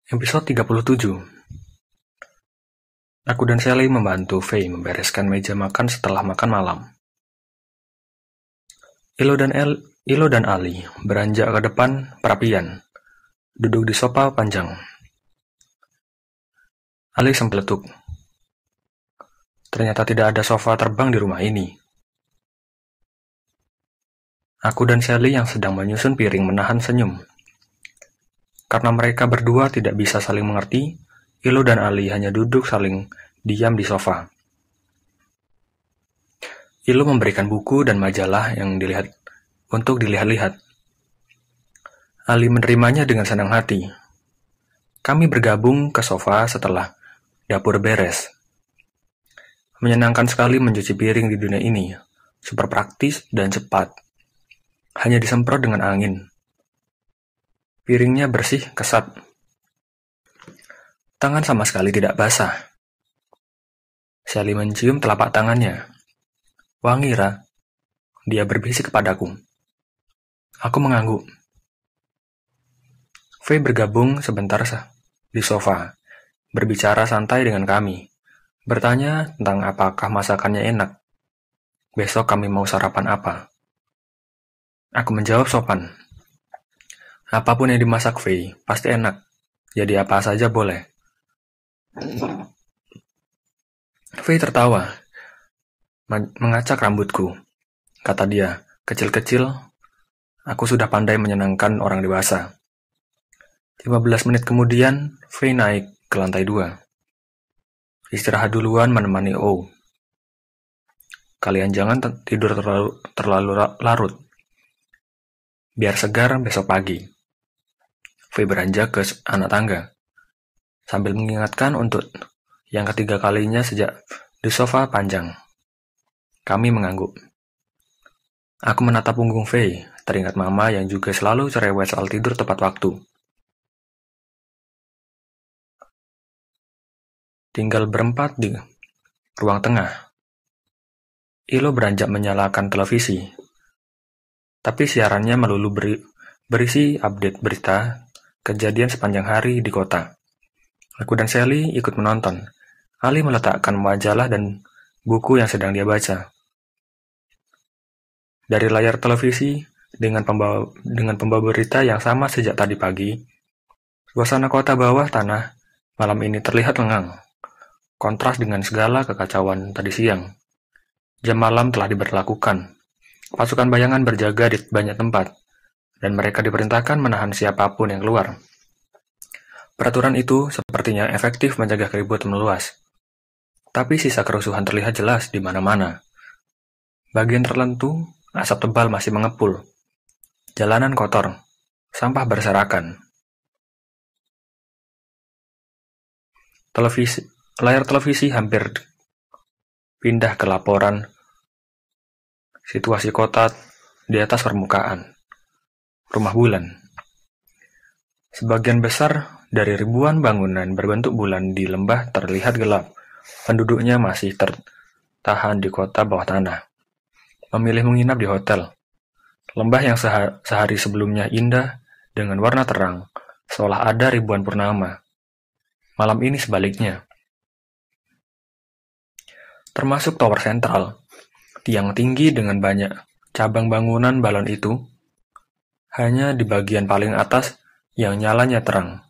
Episode 37. Aku dan Sally membantu Faye membereskan meja makan setelah makan malam. Ilo dan Ali beranjak ke depan perapian, duduk di sofa panjang. Ali sempeletuk. Ternyata tidak ada sofa terbang di rumah ini. Aku dan Sally yang sedang menyusun piring menahan senyum. Karena mereka berdua tidak bisa saling mengerti, Ilo dan Ali hanya duduk saling diam di sofa. Ilo memberikan buku dan majalah yang untuk dilihat-lihat. Ali menerimanya dengan senang hati. Kami bergabung ke sofa setelah dapur beres. Menyenangkan sekali mencuci piring di dunia ini, super praktis dan cepat. Hanya disemprot dengan angin. Piringnya bersih, kesat. Tangan sama sekali tidak basah. Sally mencium telapak tangannya. Wangi, Ra. Dia berbisik kepadaku. Aku mengangguk. Faye bergabung sebentar di sofa, berbicara santai dengan kami, bertanya tentang apakah masakannya enak. Besok kami mau sarapan apa? Aku menjawab sopan. Apapun yang dimasak Faye, pasti enak. Jadi apa saja boleh. Faye tertawa, mengacak rambutku. Kata dia, kecil-kecil, aku sudah pandai menyenangkan orang dewasa. 15 menit kemudian, Faye naik ke lantai 2. Istirahat duluan menemani O. Kalian jangan tidur terlalu larut. Biar segar besok pagi. Faye beranjak ke anak tangga, sambil mengingatkan untuk yang ketiga kalinya sejak di sofa panjang. Kami mengangguk. Aku menatap punggung Faye, teringat Mama yang juga selalu cerewet soal tidur tepat waktu. Tinggal berempat di ruang tengah. Ilo beranjak menyalakan televisi, tapi siarannya melulu berisi update berita kejadian sepanjang hari di kota. Aku dan Sally ikut menonton. Ali meletakkan majalah dan buku yang sedang dia baca. Dari layar televisi, dengan pembawa berita yang sama sejak tadi pagi, suasana kota bawah tanah malam ini terlihat lengang. Kontras dengan segala kekacauan tadi siang. Jam malam telah diberlakukan. Pasukan bayangan berjaga di banyak tempat, dan mereka diperintahkan menahan siapapun yang keluar. Peraturan itu sepertinya efektif mencegah keributan meluas. Tapi sisa kerusuhan terlihat jelas di mana-mana. Bagian tertentu, asap tebal masih mengepul. Jalanan kotor, sampah berserakan. Layar televisi hampir pindah ke laporan situasi kota di atas permukaan. Rumah bulan. Sebagian besar dari ribuan bangunan berbentuk bulan di lembah terlihat gelap. Penduduknya masih tertahan di kota bawah tanah. Memilih menginap di hotel. Lembah yang sehari sebelumnya indah dengan warna terang, seolah ada ribuan purnama. Malam ini sebaliknya. Termasuk tower sentral, tiang tinggi dengan banyak cabang bangunan balon itu, hanya di bagian paling atas yang nyalanya terang.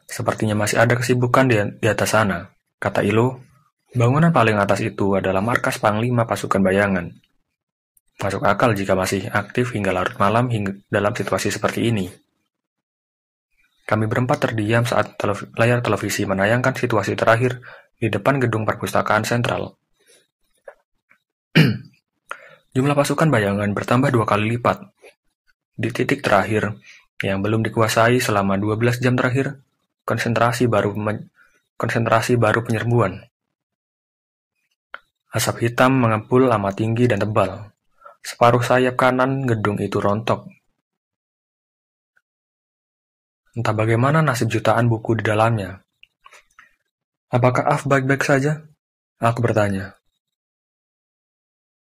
Sepertinya masih ada kesibukan di atas sana, kata Ilo. Bangunan paling atas itu adalah markas Panglima Pasukan Bayangan. Masuk akal jika masih aktif hingga larut malam dalam situasi seperti ini. Kami berempat terdiam saat layar televisi menayangkan situasi terakhir di depan gedung perpustakaan sentral. Jumlah pasukan bayangan bertambah 2 kali lipat. Di titik terakhir, yang belum dikuasai selama 12 jam terakhir, konsentrasi baru penyerbuan. Asap hitam mengepul amat tinggi dan tebal. Separuh sayap kanan gedung itu rontok. Entah bagaimana nasib jutaan buku di dalamnya. Apakah Af baik-baik saja? Aku bertanya.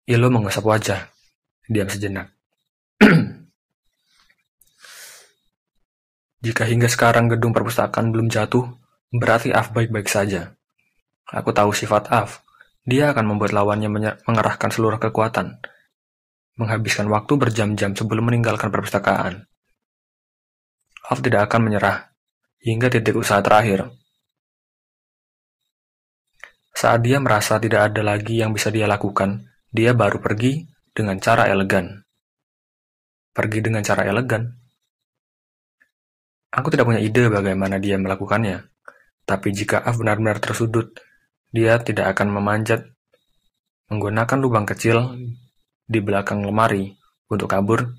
Ilo mengusap wajah. Diam sejenak. Jika hingga sekarang gedung perpustakaan belum jatuh, berarti Af baik-baik saja. Aku tahu sifat Af. Dia akan membuat lawannya mengerahkan seluruh kekuatan, menghabiskan waktu berjam-jam sebelum meninggalkan perpustakaan. Af tidak akan menyerah hingga titik usaha terakhir. Saat dia merasa tidak ada lagi yang bisa dia lakukan, dia baru pergi dengan cara elegan. Pergi dengan cara elegan? Aku tidak punya ide bagaimana dia melakukannya. Tapi jika Af benar-benar tersudut, dia tidak akan memanjat menggunakan lubang kecil di belakang lemari untuk kabur.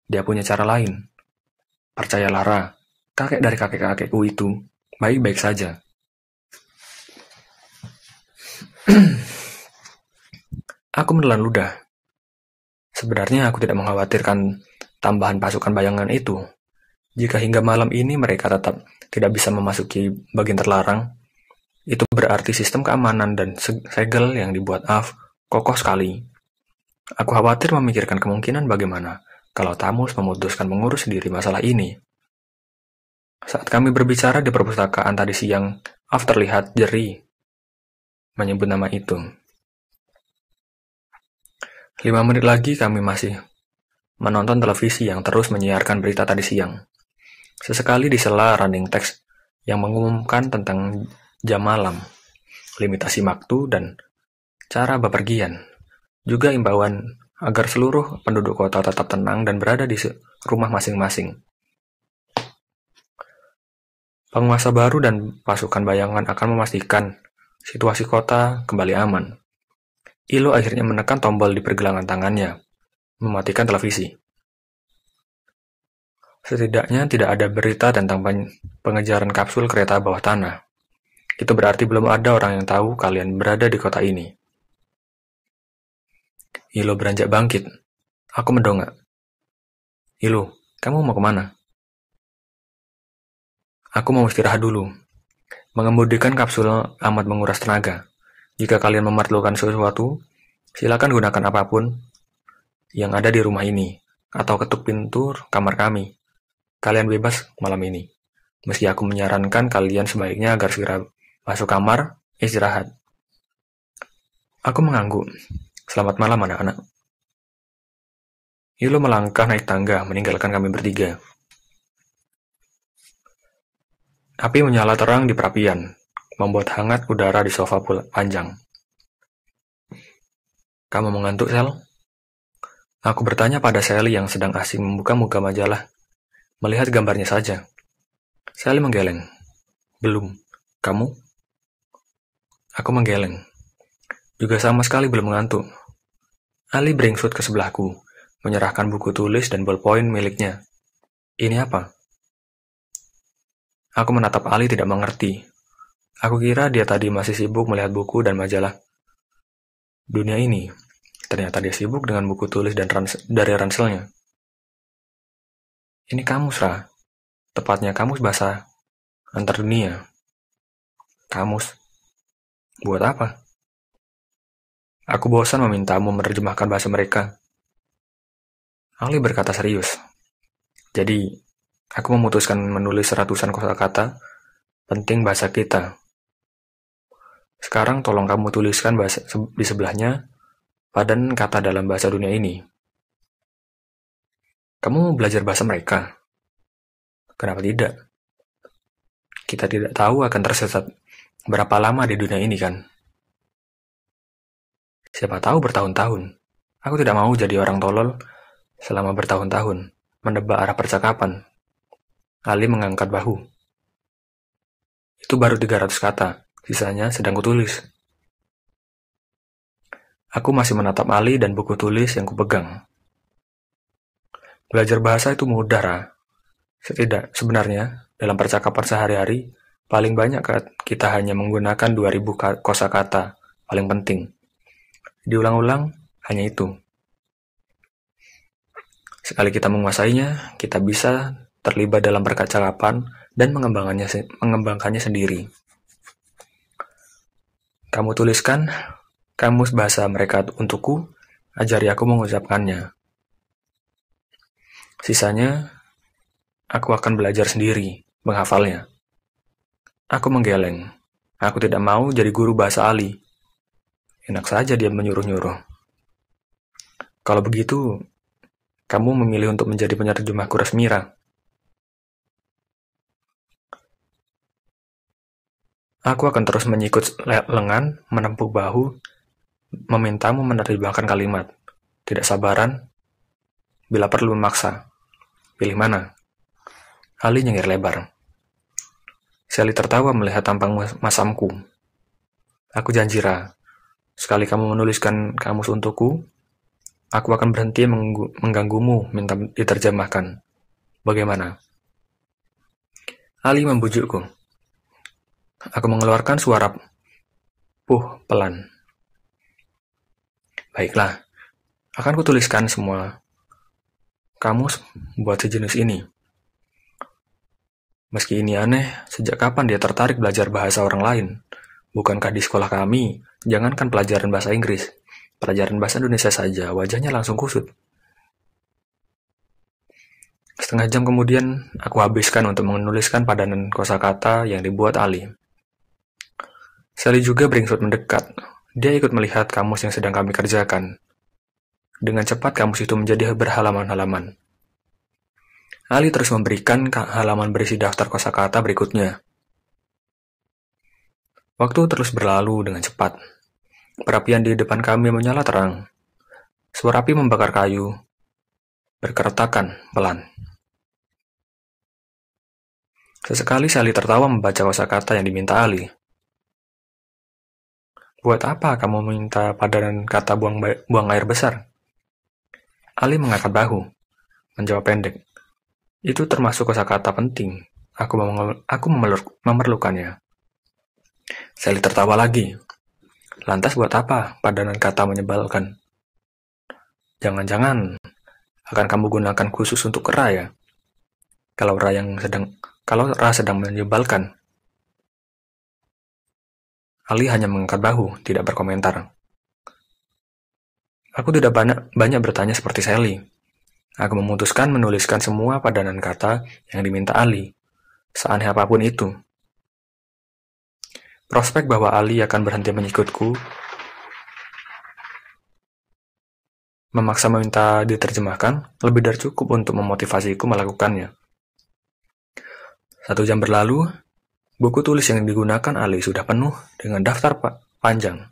Dia punya cara lain. Percayalah Ra, kakek dari kakek-kakekku itu baik-baik saja. Aku menelan ludah. Sebenarnya aku tidak mengkhawatirkan tambahan pasukan bayangan itu. Jika hingga malam ini mereka tetap tidak bisa memasuki bagian terlarang, itu berarti sistem keamanan dan segel yang dibuat Af kokoh sekali. Aku khawatir memikirkan kemungkinan bagaimana kalau Tamus memutuskan mengurus sendiri masalah ini. Saat kami berbicara di perpustakaan tadi siang, Af terlihat jeri menyebut nama itu. 5 menit lagi kami masih menonton televisi yang terus menyiarkan berita tadi siang. Sesekali di sela running text yang mengumumkan tentang jam malam, limitasi waktu, dan cara bepergian. Juga imbauan agar seluruh penduduk kota tetap tenang dan berada di rumah masing-masing. Penguasa baru dan pasukan bayangan akan memastikan situasi kota kembali aman. Ilo akhirnya menekan tombol di pergelangan tangannya, mematikan televisi. Setidaknya tidak ada berita tentang pengejaran kapsul kereta bawah tanah. Itu berarti belum ada orang yang tahu kalian berada di kota ini. Ilo beranjak bangkit. Aku mendongak. Ilo, kamu mau kemana? Aku mau istirahat dulu. Mengemudikan kapsul amat menguras tenaga. Jika kalian memerlukan sesuatu, silakan gunakan apapun yang ada di rumah ini, atau ketuk pintu kamar kami. Kalian bebas malam ini. Meski aku menyarankan kalian sebaiknya agar segera masuk kamar, istirahat. Aku mengangguk. Selamat malam anak-anak. Ilo melangkah naik tangga, meninggalkan kami bertiga. Api menyala terang di perapian, membuat hangat udara di sofa panjang. Kamu mengantuk, Sel? Aku bertanya pada Sally yang sedang asing membuka majalah. Melihat gambarnya saja. Sally menggeleng. Belum. Kamu? Aku menggeleng. Juga sama sekali belum mengantuk. Ali beringsut ke sebelahku, menyerahkan buku tulis dan ballpoint miliknya. Ini apa? Aku menatap Ali tidak mengerti. Aku kira dia tadi masih sibuk melihat buku dan majalah dunia ini. Ternyata dia sibuk dengan buku tulis dan dari ranselnya. Ini kamus, Ra. Tepatnya kamus bahasa antar dunia. Kamus? Buat apa? Aku bosan memintamu menerjemahkan bahasa mereka. Ali berkata serius. Jadi, aku memutuskan menulis ratusan kosakata penting bahasa kita. Sekarang tolong kamu tuliskan bahasa di sebelahnya padan kata dalam bahasa dunia ini. Kamu belajar bahasa mereka? Kenapa tidak? Kita tidak tahu akan tersesat berapa lama di dunia ini, kan? Siapa tahu bertahun-tahun. Aku tidak mau jadi orang tolol selama bertahun-tahun, menebak arah percakapan. Ali mengangkat bahu. Itu baru 300 kata, sisanya sedang kutulis. Aku masih menatap Ali dan buku tulis yang kupegang. Belajar bahasa itu mudah, Ra. Sebenarnya, dalam percakapan sehari-hari, paling banyak kita hanya menggunakan 2000 kosakata paling penting. Diulang-ulang, hanya itu. Sekali kita menguasainya, kita bisa terlibat dalam percakapan dan mengembangkannya sendiri. Kamu tuliskan kamus bahasa mereka untukku, ajari aku mengucapkannya. Sisanya, aku akan belajar sendiri, menghafalnya. Aku menggeleng. Aku tidak mau jadi guru bahasa Ali. Enak saja dia menyuruh-nyuruh. Kalau begitu, kamu memilih untuk menjadi penerjemahku Resmira. Aku akan terus menyikut lengan, menempuk bahu, memintamu menerjemahkan kalimat. Tidak sabaran, bila perlu memaksa. Pilih mana? Ali nyengir lebar. Sally tertawa melihat tampang masamku. Aku janji, Ra. Sekali kamu menuliskan kamus untukku, aku akan berhenti mengganggumu minta diterjemahkan. Bagaimana? Ali membujukku. Aku mengeluarkan suara pelan. Baiklah, akan kutuliskan semua kamus buat sejenis ini. Meski ini aneh, sejak kapan dia tertarik belajar bahasa orang lain? Bukankah di sekolah kami, jangankan pelajaran bahasa Inggris, pelajaran bahasa Indonesia saja, wajahnya langsung kusut. Setengah jam kemudian, aku habiskan untuk menuliskan padanan kosakata yang dibuat Ali. Sally juga beringsut mendekat. Dia ikut melihat kamus yang sedang kami kerjakan. Dengan cepat kamus itu menjadi berhalaman-halaman. Ali terus memberikan halaman berisi daftar kosakata berikutnya. Waktu terus berlalu dengan cepat. Perapian di depan kami menyala terang. Suara api membakar kayu. Berkeretakan pelan. Sesekali Sally tertawa membaca kosakata yang diminta Ali. Buat apa kamu minta padanan kata buang air besar? Ali mengangkat bahu, menjawab pendek. Itu termasuk kosakata penting. Aku memerlukannya. Sally tertawa lagi. Lantas buat apa padanan kata menyebalkan? Jangan-jangan akan kamu gunakan khusus untuk Ra ya? Kalau Ra sedang menyebalkan. Ali hanya mengangkat bahu, tidak berkomentar. Aku tidak banyak bertanya seperti Sally. Aku memutuskan menuliskan semua padanan kata yang diminta Ali, seaneh apapun itu. Prospek bahwa Ali akan berhenti mengikutku, memaksa meminta diterjemahkan, lebih dari cukup untuk memotivasiku melakukannya. 1 jam berlalu, buku tulis yang digunakan Ali sudah penuh dengan daftar panjang.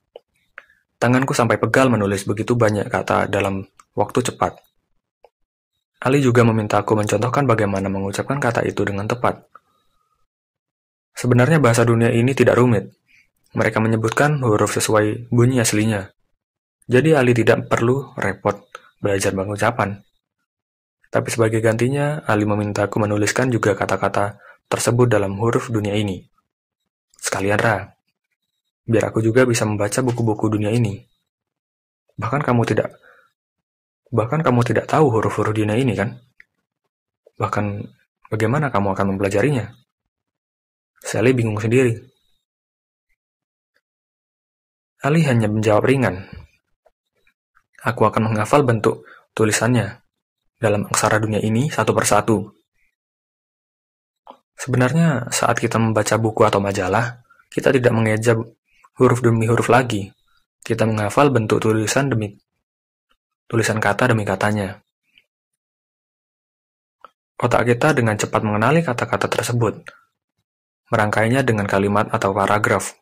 Tanganku sampai pegal menulis begitu banyak kata dalam waktu cepat. Ali juga meminta aku mencontohkan bagaimana mengucapkan kata itu dengan tepat. Sebenarnya bahasa dunia ini tidak rumit. Mereka menyebutkan huruf sesuai bunyi aslinya. Jadi Ali tidak perlu repot belajar pengucapan. Tapi sebagai gantinya, Ali memintaku menuliskan juga kata-kata tersebut dalam huruf dunia ini. Sekalian, Ra, biar aku juga bisa membaca buku-buku dunia ini. Bahkan kamu tidak tahu huruf-huruf dunia ini, kan? Bahkan bagaimana kamu akan mempelajarinya? Sally bingung sendiri. Ali hanya menjawab ringan. Aku akan menghafal bentuk tulisannya dalam aksara dunia ini satu persatu. Sebenarnya saat kita membaca buku atau majalah, kita tidak mengeja huruf demi huruf lagi. Kita menghafal bentuk tulisan kata demi katanya. Otak kita dengan cepat mengenali kata-kata tersebut, merangkainya dengan kalimat atau paragraf.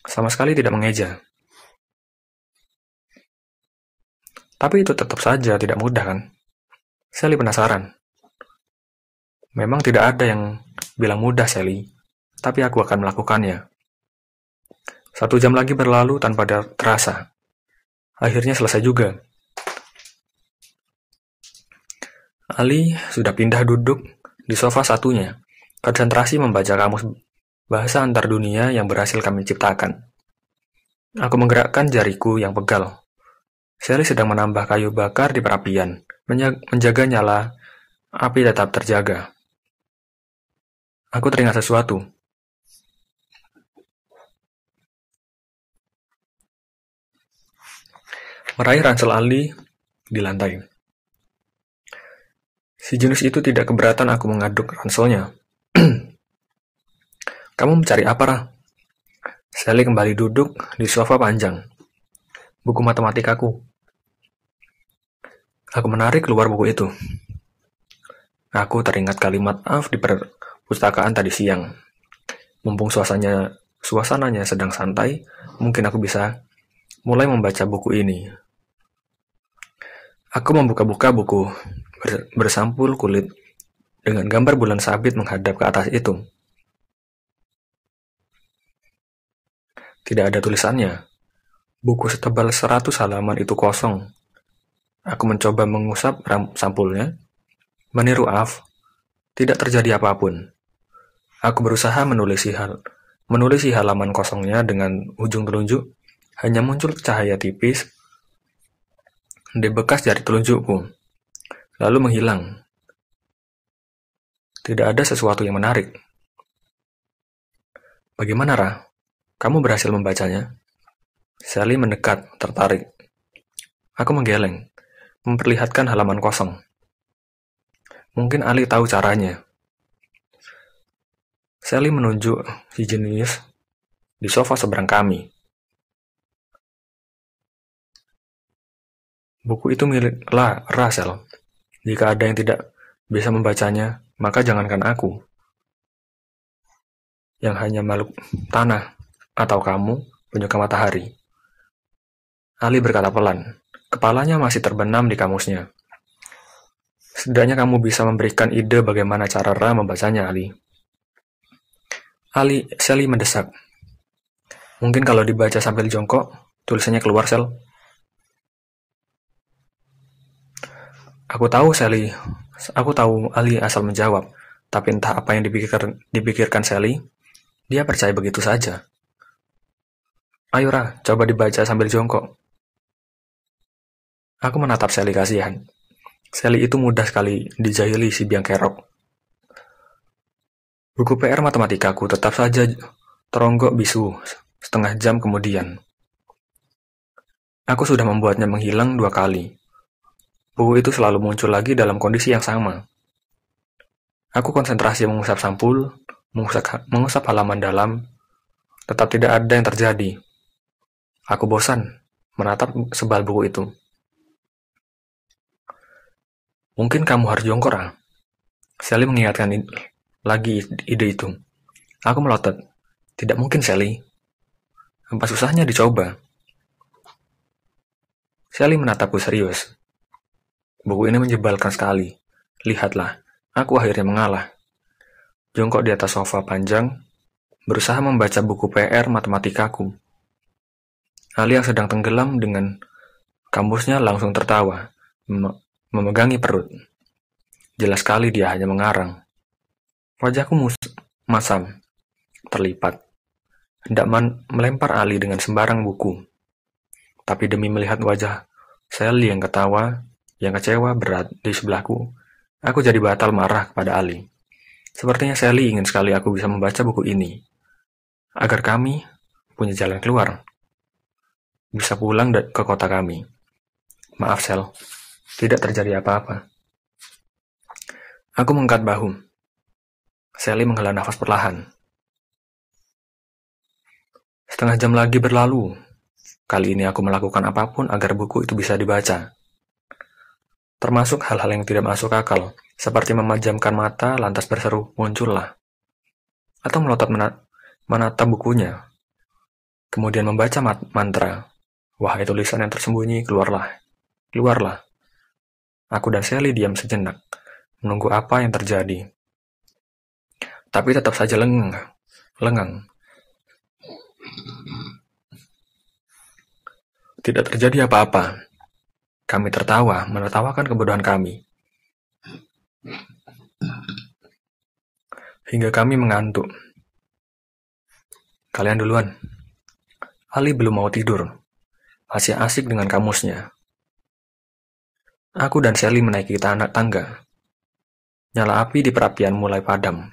Sama sekali tidak mengeja. Tapi itu tetap saja tidak mudah, kan? Sally penasaran. Memang tidak ada yang bilang mudah, Sally, tapi aku akan melakukannya. 1 jam lagi berlalu tanpa terasa. Akhirnya selesai juga. Ali sudah pindah duduk di sofa satunya, konsentrasi membaca kamus bahasa antar dunia yang berhasil kami ciptakan. Aku menggerakkan jariku yang pegal. Sally sedang menambah kayu bakar di perapian, menjaga nyala api tetap terjaga. Aku teringat sesuatu. Meraih ransel Ali di lantai. Si jenius itu tidak keberatan aku mengaduk ranselnya. Kamu mencari apa, Ra? Sally kembali duduk di sofa panjang. Buku matematikaku. Aku menarik keluar buku itu. Aku teringat kalimat Alf di perpustakaan tadi siang. Mumpung suasananya sedang santai, mungkin aku bisa mulai membaca buku ini. Aku membuka-buka buku bersampul kulit dengan gambar bulan sabit menghadap ke atas itu. Tidak ada tulisannya. Buku setebal 100 halaman itu kosong. Aku mencoba mengusap sampulnya. Meniru Alf, tidak terjadi apapun. Aku berusaha menulisi halaman kosongnya dengan ujung telunjuk. Hanya muncul cahaya tipis di bekas jari telunjukku, lalu menghilang. Tidak ada sesuatu yang menarik. Bagaimana, Ra? Kamu berhasil membacanya? Sally mendekat, tertarik. Aku menggeleng, memperlihatkan halaman kosong. Mungkin Ali tahu caranya. Sally menunjuk si jenius di sofa seberang kami. Buku itu milik Rasel. Jika ada yang tidak bisa membacanya, maka jangankan aku, yang hanya makhluk tanah, atau kamu, penyuka matahari. Ali berkata pelan. Kepalanya masih terbenam di kamusnya. Setidaknya kamu bisa memberikan ide bagaimana cara Ra membacanya, Ali. Sally mendesak. Mungkin kalau dibaca sambil jongkok, tulisannya keluar, Sel. Aku tahu Ali asal menjawab, tapi entah apa yang dipikirkan Sally, dia percaya begitu saja. Ayo, Ra, coba dibaca sambil jongkok. Aku menatap Sally kasihan. Sally itu mudah sekali dijahili si biang kerok. Buku PR matematikaku tetap saja teronggok bisu setengah jam kemudian. Aku sudah membuatnya menghilang 2 kali. Buku itu selalu muncul lagi dalam kondisi yang sama. Aku konsentrasi mengusap sampul, mengusap halaman dalam, tetap tidak ada yang terjadi. Aku bosan menatap sebal buku itu. Mungkin kamu harus jongkok, Ra. Sally mengingatkan lagi ide itu. Aku melotot. Tidak mungkin, Sally. Apa susahnya dicoba? Sally menatapku serius. Buku ini menjebalkan sekali. Lihatlah, aku akhirnya mengalah. Jongkok di atas sofa panjang, berusaha membaca buku PR matematikaku. Ali yang sedang tenggelam dengan kamusnya langsung tertawa, memegangi perut. Jelas sekali dia hanya mengarang. Wajahku masam, terlipat. Hendak melempar Ali dengan sembarang buku. Tapi demi melihat wajah Sally yang kecewa berat di sebelahku, aku jadi batal marah kepada Ali. Sepertinya Sally ingin sekali aku bisa membaca buku ini, agar kami punya jalan keluar. Bisa pulang ke kota kami. Maaf, Sel, tidak terjadi apa-apa. Aku mengangkat bahu. Sally menghela nafas perlahan. Setengah jam lagi berlalu. Kali ini aku melakukan apapun agar buku itu bisa dibaca. Termasuk hal-hal yang tidak masuk akal, seperti memejamkan mata lantas berseru, muncullah. Atau melotot menatap bukunya. Kemudian membaca mantra. Wahai tulisan yang tersembunyi, keluarlah. Keluarlah. Aku dan Sally diam sejenak, menunggu apa yang terjadi. Tapi tetap saja lengang. Tidak terjadi apa-apa. Kami tertawa, menertawakan kebodohan kami. Hingga kami mengantuk. Kalian duluan. Ali belum mau tidur. Masih asik dengan kamusnya. Aku dan Sally menaiki tangga. Nyala api di perapian mulai padam.